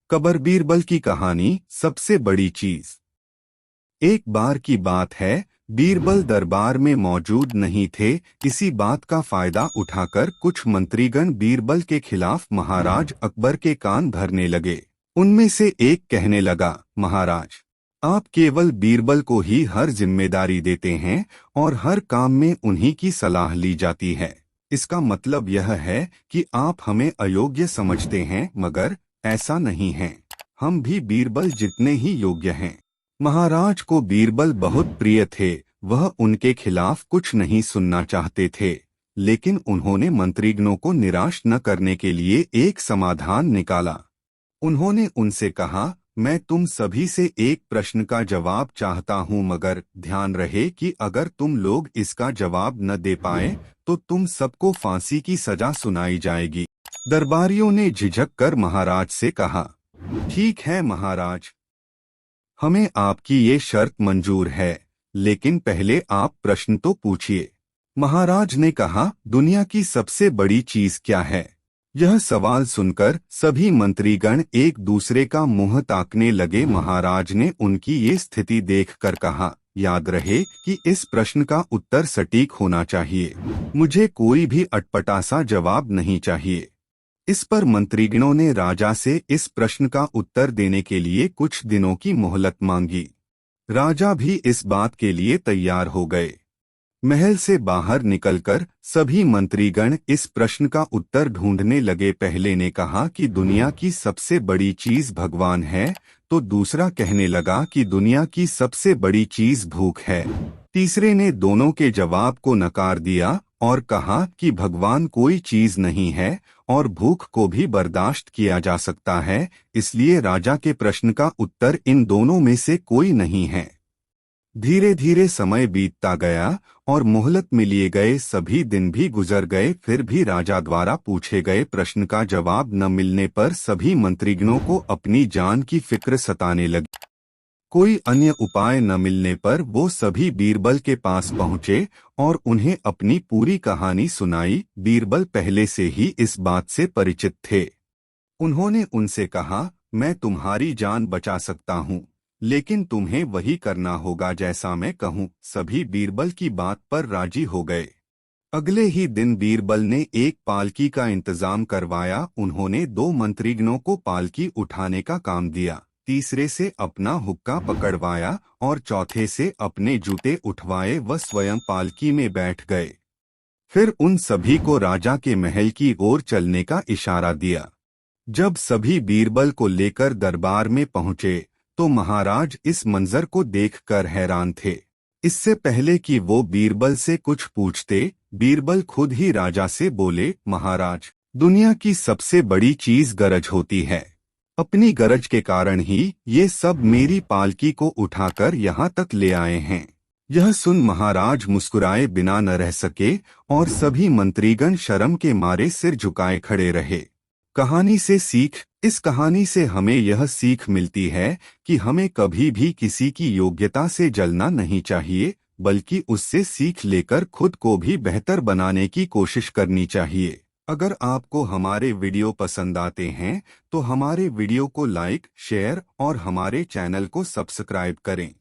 Cover Birbal की कहानी सबसे बड़ी चीज। एक बार की बात है, बीरबल दरबार में मौजूद नहीं थे। इसी बात का फायदा उठाकर कुछ मंत्रीगण बीरबल के खिलाफ महाराज अकबर के कान भरने लगे। उनमें से एक कहने लगा, महाराज, आप केवल बीरबल को ही हर जिम्मेदारी देते हैं और हर काम में उन्हीं की सलाह ली जाती है। इसका मतलब यह है कि आप हमें अयोग्य समझते हैं, मगर ऐसा नहीं है। हम भी बीरबल जितने ही योग्य हैं। महाराज को बीरबल बहुत प्रिय थे। वह उनके खिलाफ कुछ नहीं सुनना चाहते थे, लेकिन उन्होंने मंत्रीगणों को निराश न करने के लिए एक समाधान निकाला। उन्होंने उनसे कहा, मैं तुम सभी से एक प्रश्न का जवाब चाहता हूं, मगर ध्यान रहे कि अगर तुम लोग इसका जवाब न दे पाए तो तुम सबको फांसी की सजा सुनाई जाएगी। दरबारियों ने झिझक कर महाराज से कहा, ठीक है महाराज, हमें आपकी ये शर्त मंजूर है, लेकिन पहले आप प्रश्न तो पूछिए। महाराज ने कहा, दुनिया की सबसे बड़ी चीज क्या है? यह सवाल सुनकर सभी मंत्रीगण एक दूसरे का मुंह ताकने लगे। महाराज ने उनकी ये स्थिति देखकर कहा, याद रहे कि इस प्रश्न का उत्तर सटीक होना चाहिए। मुझे कोई भी अटपटा-सा जवाब नहीं चाहिए। इस पर मंत्रीगणों ने राजा से इस प्रश्न का उत्तर देने के लिए कुछ दिनों की मोहलत मांगी। राजा भी इस बात के लिए तैयार हो गए। महल से बाहर निकलकर सभी मंत्रीगण इस प्रश्न का उत्तर ढूंढने लगे। पहले ने कहा कि दुनिया की सबसे बड़ी चीज भगवान है, तो दूसरा कहने लगा कि दुनिया की सबसे बड़ी चीज भूख है। तीसरे ने दोनों के जवाब को नकार दिया और कहा कि भगवान कोई चीज नहीं है और भूख को भी बर्दाश्त किया जा सकता है, इसलिए राजा के प्रश्न का उत्तर इन दोनों में से कोई नहीं है। धीरे धीरे समय बीतता गया और मोहलत में लिए गए सभी दिन भी गुजर गए। फिर भी राजा द्वारा पूछे गए प्रश्न का जवाब न मिलने पर सभी मंत्रीगणों को अपनी जान की फिक्र सताने लगी। कोई अन्य उपाय न मिलने पर वो सभी बीरबल के पास पहुंचे और उन्हें अपनी पूरी कहानी सुनाई। बीरबल पहले से ही इस बात से परिचित थे। उन्होंने उनसे कहा, मैं तुम्हारी जान बचा सकता हूँ, लेकिन तुम्हें वही करना होगा जैसा मैं कहूँ। सभी बीरबल की बात पर राजी हो गए। अगले ही दिन बीरबल ने एक पालकी का इंतजाम करवाया। उन्होंने 2 मंत्रीगणों को पालकी उठाने का काम दिया, तीसरे से अपना हुक्का पकड़वाया और चौथे से अपने जूते उठवाए। वह स्वयं पालकी में बैठ गए। फिर उन सभी को राजा के महल की ओर चलने का इशारा दिया। जब सभी बीरबल को लेकर दरबार में पहुंचे तो महाराज इस मंजर को देखकर हैरान थे। इससे पहले कि वो बीरबल से कुछ पूछते, बीरबल खुद ही राजा से बोले, महाराज, दुनिया की सबसे बड़ी चीज गरज होती है। अपनी गरज के कारण ही ये सब मेरी पालकी को उठाकर यहाँ तक ले आए हैं। यह सुन महाराज मुस्कुराए बिना न रह सके और सभी मंत्रीगण शर्म के मारे सिर झुकाए खड़े रहे। कहानी से सीख। इस कहानी से हमें यह सीख मिलती है कि हमें कभी भी किसी की योग्यता से जलना नहीं चाहिए, बल्कि उससे सीख लेकर खुद को भी बेहतर बनाने की कोशिश करनी चाहिए। अगर आपको हमारे वीडियो पसंद आते हैं तो हमारे वीडियो को लाइक, शेयर और हमारे चैनल को सब्सक्राइब करें।